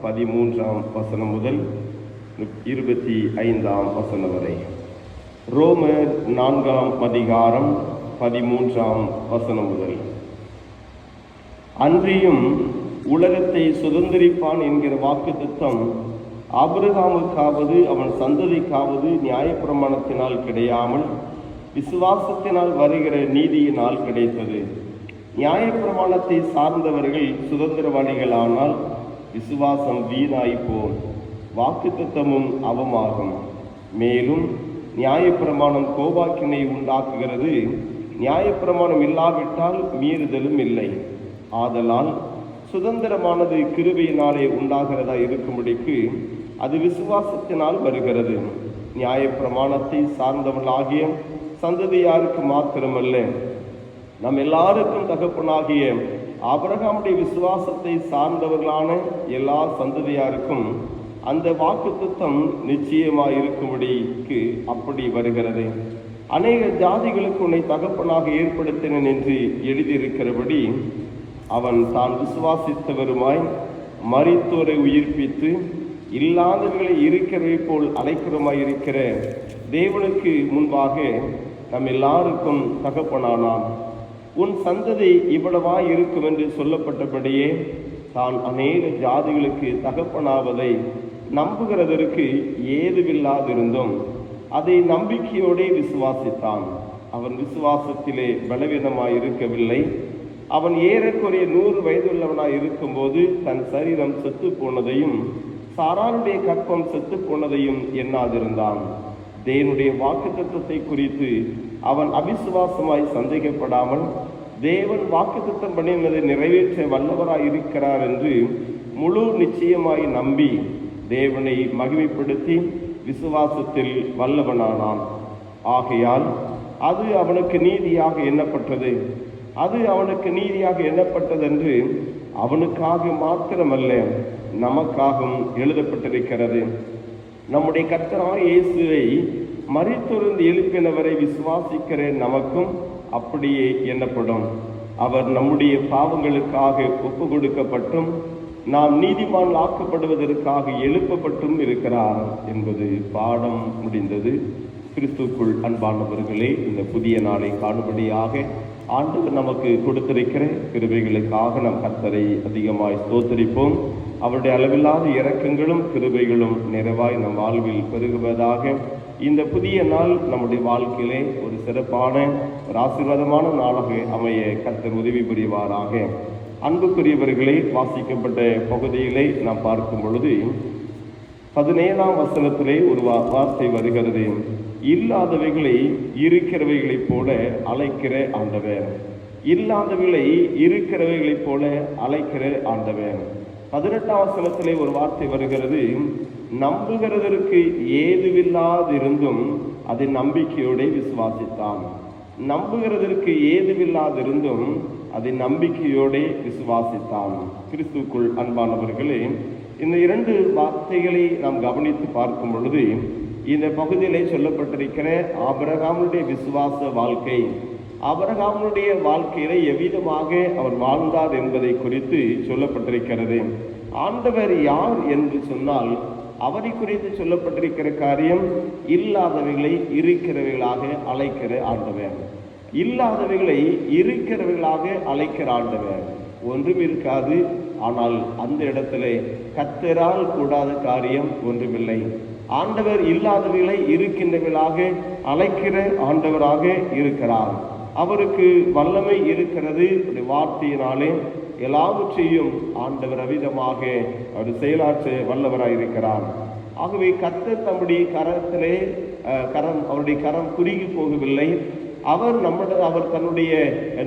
13ஆம் வசனம் முதல் 25ஆம் வசனம் வரை. ரோமர் 4ஆம் அதிகாரம் 13ஆம் வசனம் முதல். அன்றியும் உலகத்தை சுதந்திரிப்பான் என்கிற வாக்குத்தத்தம் ஆபிரகாமுக்காவது அவன் சந்ததிக்காவது நியாயப்பிரமாணத்தினால் கிடையாமல் விசுவாசத்தினால் வருகிற நீதியினால் கிடைத்தது. நியாயப்பிரமாணத்தை சார்ந்தவர்கள் சுதந்திரவாளிகளானால் விசுவாசம் வீணாய்ப்போம், வாக்குத்தத்தமும் அவமாகும். மேலும் நியாயப்பிரமாணம் கோபாக்கினை உண்டாக்குகிறது, நியாயப்பிரமாணம் இல்லாவிட்டால் மீறுதலும் இல்லை. ஆதலால் சுதந்திரமானது கிருபையினாலே உண்டாகிறதா இருக்கும்படிக்கு அது விசுவாசத்தினால் வருகிறது. நியாயப்பிரமாணத்தை சார்ந்தவர்களாகிய சந்ததியாருக்கு மாத்திரமல்ல, நம் எல்லாருக்கும் தகப்பனாகிய ஆபிரகாமுடைய விசுவாசத்தை சார்ந்தவர்களான எல்லா சந்ததியாருக்கும் அந்த வாக்குத்தத்தம் நிச்சயமாயிருக்கும்படிக்கு அப்படி வருகிறது. அநேக ஜாதிகளுக்கு உன்னை தகப்பனாக ஏற்படுத்தினேன் என்று எழுதியிருக்கிறபடி அவன் தான் விசுவாசித்தவருமாய் மரித்தோரை உயிர்ப்பித்து இல்லாதவர்களை இருக்கிறவை போல் அழைக்கிறமாயிருக்கிற தேவனுக்கு முன்பாக நம் எல்லாருக்கும் தகப்பனானான். உன் சந்ததி இவ்வளவாய் இருக்கும் என்று சொல்லப்பட்டபடியே தான் அநேக ஜாதிகளுக்கு தகப்பனாவதை நம்புகிறதற்கு ஏதுவில்லாதிருந்தும் அதை நம்பிக்கையோடே விசுவாசித்தான். அவன் விசுவாசத்திலே பலவீனமாயிருக்கவில்லை. அவன் ஏறக்குறைய 100 வயதுள்ளவனாய் இருக்கும்போது தன் சரீரம் செத்து போனதையும் சாராளுடைய கற்பம் செத்து போனதையும் எண்ணாதிருந்தான். தேவனுடைய வாக்குத்தத்தத்தை குறித்து அவன் அவிசுவாசமாய் சந்தேகப்படாமல் தேவன் வாக்குத்தத்தம் பண்ணினதை நிறைவேற்ற வல்லவராய் இருக்கிறார் என்று முழு நிச்சயமாய் நம்பி தேவனை மகிமைப்படுத்தி விசுவாசத்தில் வல்லவனானான். ஆகையால் அது அவனுக்கு நீதியாக எண்ணப்பட்டது. அது அவனுக்கு நீதியாக எண்ணப்பட்டதென்று அவனுக்காக மாத்திரமல்ல, நமக்காகவும் எழுதப்பட்டிருக்கிறது. நம்முடைய கர்த்தராகிய இயேசுவை மரித்தொருந்து எழுப்பினவரை விசுவாசிக்கிற நமக்கும் அப்படியே எண்ணப்படும். அவர் நம்முடைய பாவங்களுக்காக ஒப்பு கொடுக்கப்பட்டும் நாம் நீதிமான் ஆக்கப்படுவதற்காக எழுப்பப்பட்டும் இருக்கிறார் என்பது பாடம் முடிந்தது. கிறிஸ்துக்குள் அன்பானவர்களே, இந்த புதிய நாளை காணும்படியாக ஆண்டவர் நமக்கு கொடுத்திருக்கிற கிருபைகளுக்காக நம் கர்த்தரை அதிகமாய் ஸ்தோத்திரிப்போம். அவருடைய அளவில்லாத இரக்கங்களும் கிருபைகளும் நிறைவாய் நம் வாழ்வில் பெருகுவதாக. இந்த புதிய நாள் நம்முடைய வாழ்க்கையிலே ஒரு சிறப்பான ஒரு ஆசீர்வாதமான நாளாக அமைய கர்த்தர் உதவி புரிவாராக. அன்புக்குரியவர்களே, வாசிக்கப்பட்ட பகுதியிலே நாம் பார்க்கும் பொழுது 17ஆம் வசனத்திலே ஒரு வார்த்தை வருகிறது. இல்லாதவைகளை இருக்கிறவைகளைப் போல அழைக்கிற ஆண்டவர். இல்லாதவைகளை இருக்கிறவைகளைப் போல அழைக்கிற ஆண்டவர். 18ஆம் வசனத்திலே ஒரு வார்த்தை வருகிறது. நம்புகிறதற்கு ஏதுவில்லாதிருந்தும் அதை நம்பிக்கையோடு விசுவாசித்தான். நம்புகிறதற்கு ஏதுவில்லாதிருந்தும் அதை நம்பிக்கையோடு விசுவாசித்தான். கிறிஸ்துக்குள் அன்பானவர்களே, இந்த 2 வார்த்தைகளை நாம் கவனித்து பார்க்கும் பொழுது இந்த பகுதியிலே சொல்லப்பட்டிருக்கிற ஆபிரகாமுடைய விசுவாச வாழ்க்கை, ஆபிரகாமுடைய வாழ்க்கையில எவ்விதமாக அவர் வாழ்ந்தார் என்பதை குறித்து சொல்லப்பட்டிருக்கிறது. ஆண்டவர் யார் என்று சொன்னால் அவரை குறித்து சொல்லப்பட்டிருக்கிற காரியம் இல்லாதவைகளை இருக்கிறவைகளாக அழைக்கிற ஆண்டவர். இல்லாதவைகளை இருக்கிறவைகளாக அழைக்கிற ஆண்டவர். ஒன்றும் இருக்காது, ஆனால் அந்த இடத்துல கர்த்தரால் கூடாத காரியம் ஒன்றுமில்லை. ஆண்டவர் இல்லாதவைகளை இருக்கின்றவர்களாக அழைக்கிற ஆண்டவராக இருக்கிறார். அவருக்கு வல்லமை இருக்கிறது. வார்த்தையினாலே எல்லாவற்றையும் ஆண்டவர் அவிதமாக அவர் செயலாற்ற வல்லவராக இருக்கிறார். ஆகவே கர்த்தர் தம்முடைய கரத்திலே அவருடைய கரம் குறுகி போகவில்லை. அவர் தன்னுடைய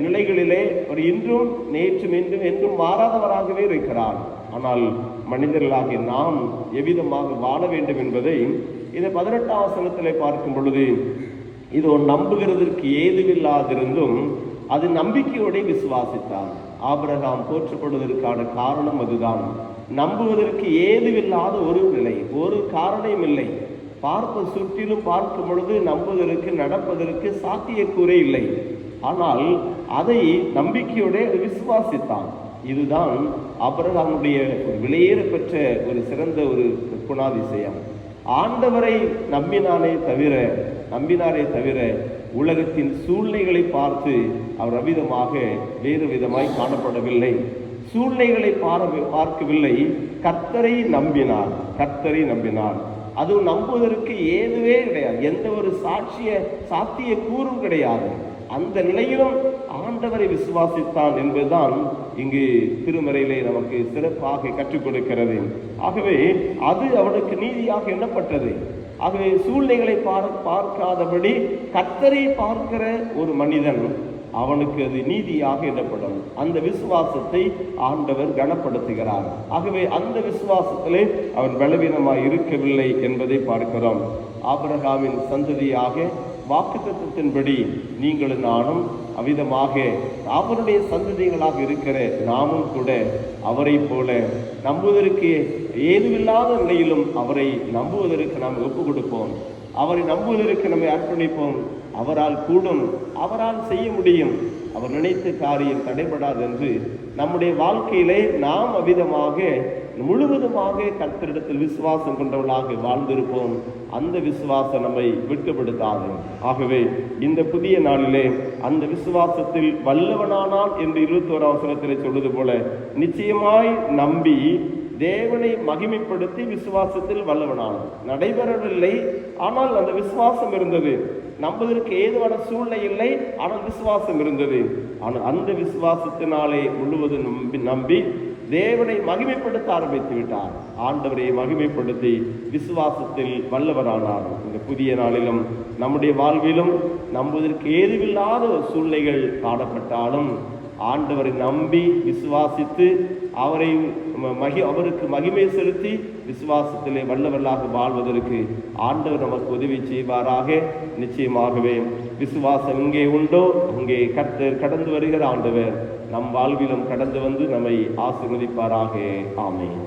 நிலைகளிலே அவர் இன்றும் நேற்றும் என்றும் மாறாதவராகவே இருக்கிறார். ஆனால் மனிதர்களாகிய நாம் எவ்விதமாக வாழ வேண்டும் என்பதை இந்த 18ஆம் வசனத்திலே பார்க்கும் பொழுது, இதோ நம்புகிறதற்கு ஏதுவில்லாதிருந்தும் அது நம்பிக்கையோட விசுவாசித்தான். ஆபிரகாம் போற்றப்படுவதற்கான காரணம் அதுதான். நம்புவதற்கு ஏதுவில்லாத ஒரு நிலை, ஒரு காரணம் இல்லை. சுற்றிலும் பார்க்கும் பொழுது நம்புவதற்கு நடப்பதற்கு சாத்தியக்கூறே இல்லை. ஆனால் அதை நம்பிக்கையோட விசுவாசித்தான். இதுதான் ஆபிரகாமுடைய ஒரு விலையேற பெற்ற ஒரு சிறந்த ஒரு குணாதிசயம். ஆண்டவரை நம்பினாரே தவிர உலகத்தின் சூழ்நிலைகளை பார்த்து அவர் அவ்விதமாக வேறு விதமாய் காணப்படவில்லை. சூழ்நிலைகளை பார்க்கவில்லை, கர்த்தரை நம்பினார். அதுவும் நம்புவதற்கு ஏதுவே கிடையாது, எந்த ஒரு சாத்திய கூறும் கிடையாது. அந்த நிலையிலும் ஆண்டவரை விசுவாசித்தான் என்பதுதான் இங்கு திருமறையிலே நமக்கு சிறப்பாக கற்றுக் கொடுக்கிறது. ஆகவே அது அவனுக்கு நீதியாக எண்ணப்பட்டது. ஆகவே சூழ்நிலைகளை பார்க்காதபடி கர்த்தரை பார்க்கிற ஒரு மனிதன், அவனுக்கு அது நீதியாக எண்ணப்படும். அந்த விசுவாசத்தை ஆண்டவர் கனப்படுத்துகிறார். ஆகவே அந்த விசுவாசத்திலே அவன் பலவீனமாய் இருக்கவில்லை என்பதை பார்க்கிறோம். ஆபிரகாமின் சந்ததியாக வாக்குத்தத்தத்தின்படி நீங்களும் நானும் அவ்விதமாக அவருடைய சந்ததிகளாக இருக்கிற நாமும் கூட அவரை போல நம்புவதற்கு ஏதுவில்லாத நிலையிலும் அவரை நம்புவதற்கு நாம் ஒப்பு கொடுப்போம். அவரை நம்புவதற்கு நம்மை அர்ப்பணிப்போம். அவரால் கூடும், அவரால் செய்ய முடியும், அவர் நினைத்த காரியம் தடைபடாது என்று நம்முடைய வாழ்க்கையிலே நாம் அவ்விதமாக முழுவதுமாக கர்த்தரிடத்தில் விசுவாசம் கொண்டவர்களாக வாழ்ந்திருப்போம். அந்த விசுவாசம் நம்மை வெட்கப்படுத்தாது. ஆகவே இந்த புதிய நாளிலே அந்த விசுவாசத்தில் வல்லவனானான் என்று 21 வசனத்திலே சொல்வது போல நிச்சயமாய் நம்பி தேவனை மகிமைப்படுத்தி விசுவாசத்தில் வல்லவனானான். நடைபெறவில்லை, ஆனால் அந்த விசுவாசம் இருந்தது. நம்புவதற்கு ஏதுவான சூழ்நிலை இல்லை, ஆனால் விசுவாசம் இருந்தது. ஆனால் அந்த விசுவாசத்தினாலே முழுவதும் நம்பி தேவனை மகிமைப்படுத்த ஆரம்பித்து விட்டார். ஆண்டவரை மகிமைப்படுத்தி விசுவாசத்தில் வல்லவரானார். இந்த புதிய நாளிலும் நம்முடைய வாழ்விலும் நம்புவதற்கு ஏதுவில்லாத சூழ்நிலைகள் காணப்பட்டாலும் ஆண்டவரை நம்பி விசுவாசித்து அவருக்கு மகிமை செலுத்தி விசுவாசத்திலே வல்லவர்களாக வாழ்வதற்கு ஆண்டவர் நமக்கு உதவி செய்வாராக. நிச்சயமாகவே விசுவாசம் இங்கே உண்டோ அங்கே கர்த்தர் கடந்து வருகிற ஆண்டவர் நம் வாழ்விலும் கடந்து வந்து நம்மை ஆசீர்வதிப்பாராக. ஆமென்.